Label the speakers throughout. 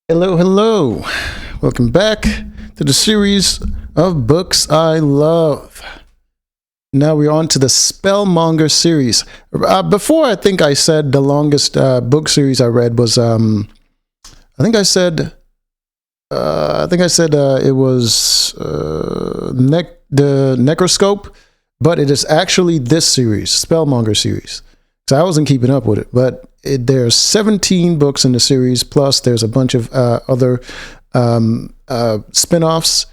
Speaker 1: Hello, hello. Welcome back to the series of books I love. Now we're on to the Spellmonger series. Before, I think I said the longest book series I read was I think I said it was the Necroscope, but it is actually this series, Spellmonger series. So I wasn't keeping up with it, but there's 17 books in the series, plus there's a bunch of other spin-offs.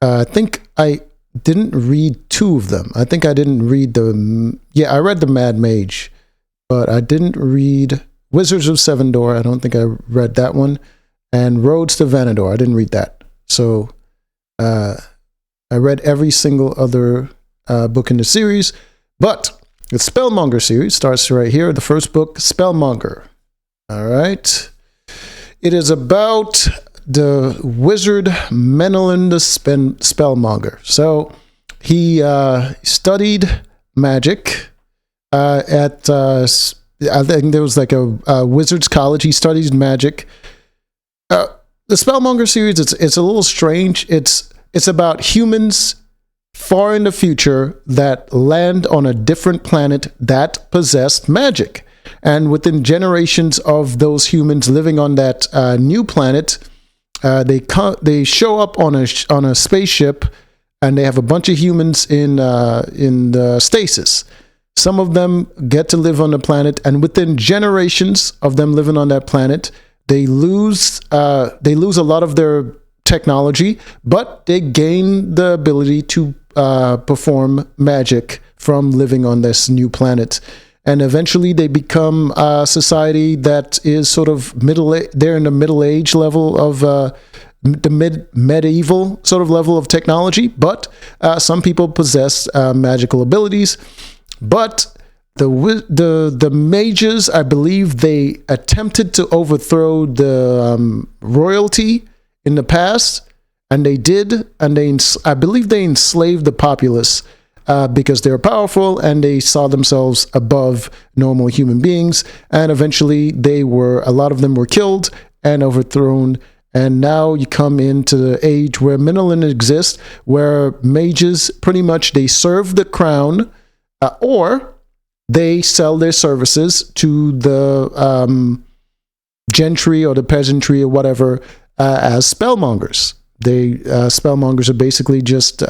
Speaker 1: I think I didn't read two of them. I think I didn't read I read The Mad Mage, but I didn't read Wizards of Sevendor. I don't think I read that one. And Roads to Vanador. I didn't read that. So I read every single other book in the series, but the Spellmonger series starts right here. The first book, Spellmonger. All right. It is about the wizard Menelin the Spellmonger. So he studied magic at, I think there was like a wizard's college. He studied magic. The Spellmonger series, it's a little strange. It's about humans far in the future that land on a different planet that possessed magic. And within generations of those humans living on that new planet, they show up on a spaceship, and they have a bunch of humans in the stasis. Some of them get to live on the planet, and within generations of them living on that planet, they lose a lot of their technology, but they gain the ability to perform magic from living on this new planet. And eventually they become a society that is sort of they're in the middle age level of the medieval sort of level of technology, but some people possess magical abilities. But the mages, I believe they attempted to overthrow the royalty in the past, and they did, and I believe they enslaved the populace because they were powerful and they saw themselves above normal human beings. And eventually, a lot of them were killed and overthrown. And now you come into the age where Menelin exists, where mages pretty much they serve the crown, or they sell their services to the gentry or the peasantry or whatever as spellmongers. Spellmongers are basically just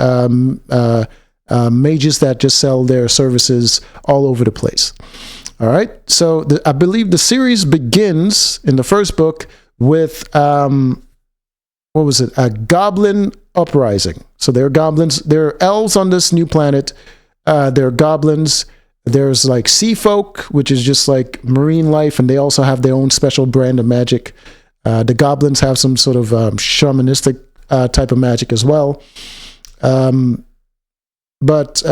Speaker 1: mages that just sell their services all over the place. All right. So I believe the series begins in the first book with what was it? A goblin uprising. So there are goblins. There are elves on this new planet. There are goblins. There's like sea folk, which is just like marine life, and they also have their own special brand of magic. The goblins have some sort of shamanistic type of magic as well. But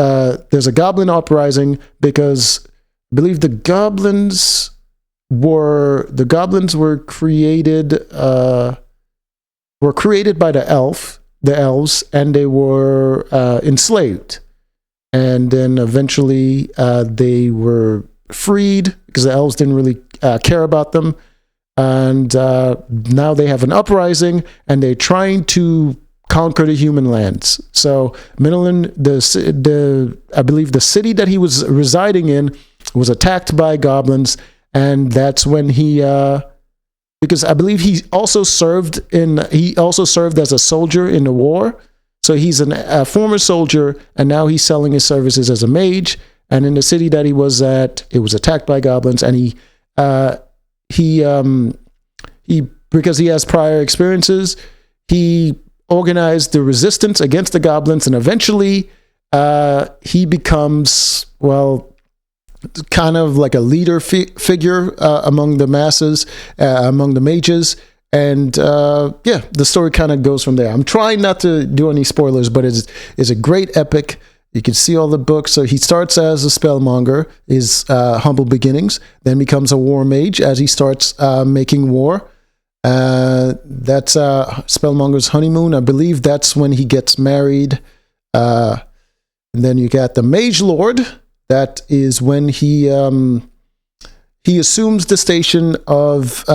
Speaker 1: there's a goblin uprising because I believe the goblins were created by the elves, and they were enslaved. And then eventually they were freed because the elves didn't really care about them. And now they have an uprising, and they're trying to conquer the human lands. So Menelin, I believe the city that he was residing in was attacked by goblins, and that's when because I believe he also served as a soldier in the war. So he's a former soldier, and now he's selling his services as a mage. And in the city that he was at, it was attacked by goblins, and he because he has prior experiences, he organized the resistance against the goblins, and eventually he becomes, kind of like a leader figure among the masses, among the mages. And the story kind of goes from there. I'm trying not to do any spoilers, but it's a great epic. You can see all the books. So he starts as a spellmonger, his humble beginnings, then becomes a war mage as he starts making war. That's Spellmonger's honeymoon. I believe that's when he gets married. And then you got the Mage Lord. That is when he assumes the station of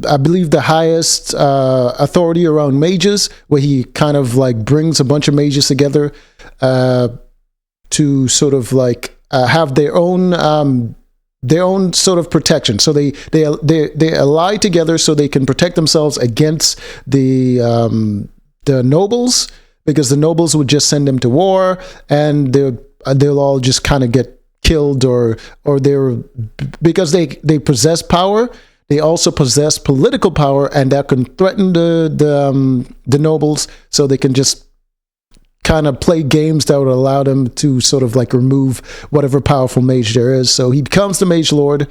Speaker 1: I believe, the highest authority around mages, where he kind of like brings a bunch of mages together to sort of like have their own sort of protection. So they ally together so they can protect themselves against the nobles, because the nobles would just send them to war, and they'll all just kind of get killed, or they're, because they possess power. They also possess political power, and that can threaten the nobles, so they can just kind of play games that would allow them to sort of like remove whatever powerful mage there is. So he becomes the mage lord,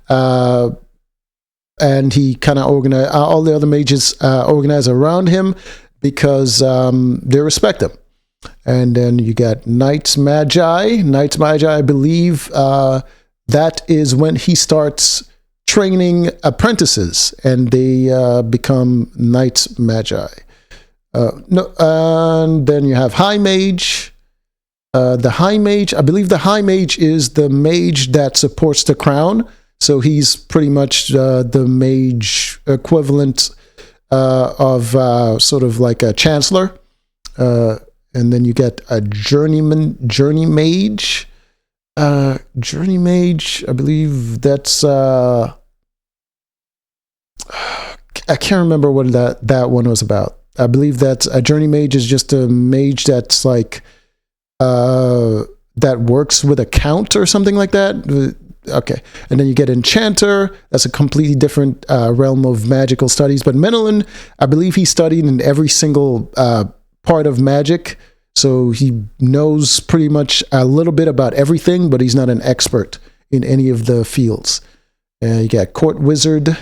Speaker 1: and he kind of organize all the other mages organize around him, because they respect him. And then you got Knights Magi. Knights Magi, I believe that is when he starts training apprentices, and they become Knights Magi. No, and then you have High Mage. The High Mage, I believe the High Mage is the mage that supports the crown. So he's pretty much the mage equivalent of sort of like a chancellor. And then you get a journey mage. Journey mage, I believe that's I can't remember what that one was about. I believe that a journey mage is just a mage that's like that works with a count or something like that. Okay, and then you get enchanter. That's a completely different realm of magical studies. But Menelin, I believe he studied in every single part of magic, so he knows pretty much a little bit about everything, but he's not an expert in any of the fields. You got court wizard,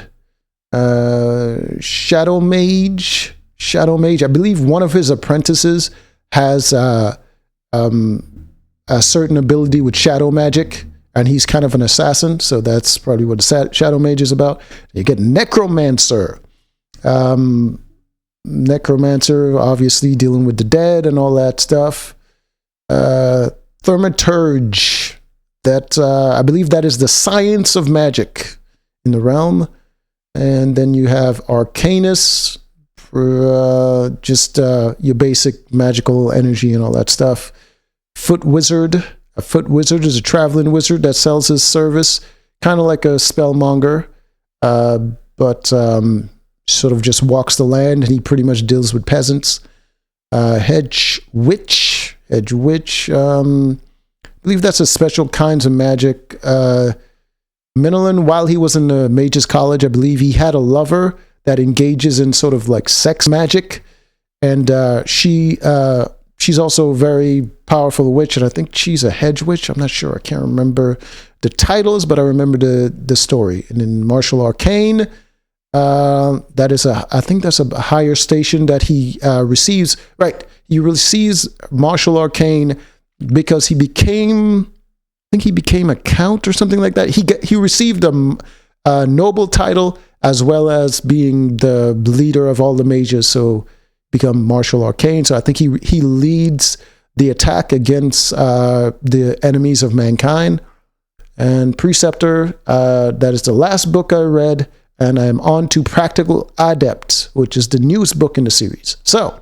Speaker 1: shadow mage. Shadow mage, I believe one of his apprentices has a certain ability with shadow magic, and he's kind of an assassin, so that's probably what the shadow mage is about. You get necromancer. Necromancer, obviously dealing with the dead and all that stuff. Thaumaturge, that I believe that is the science of magic in the realm. And then you have arcanus, for just your basic magical energy and all that stuff. Foot wizard. A foot wizard is a traveling wizard that sells his service, kind of like a spellmonger, but sort of just walks the land, and he pretty much deals with peasants. Hedge witch. I believe that's a special kinds of magic. Menelin, while he was in the mages college, I believe he had a lover that engages in sort of like sex magic, and she's also a very powerful witch, and I think she's a hedge witch. I'm not sure. I can't remember the titles, but I remember the story. And in martial arcane, that is I think that's a higher station that he receives. Right, he receives martial arcane because he became a count or something like that. He received a noble title, as well as being the leader of all the mages, so become martial arcane. So I think he leads the attack against the enemies of mankind. And preceptor, that is the last book I read, and I'm on to Practical Adept, which is the newest book in the series. So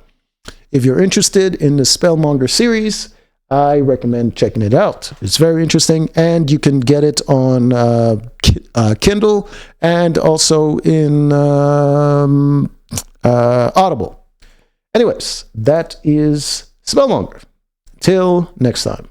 Speaker 1: if you're interested in the Spellmonger series, I recommend checking it out. It's very interesting, and you can get it on Kindle and also in Audible. Anyways, that is Spellmonger. Till next time.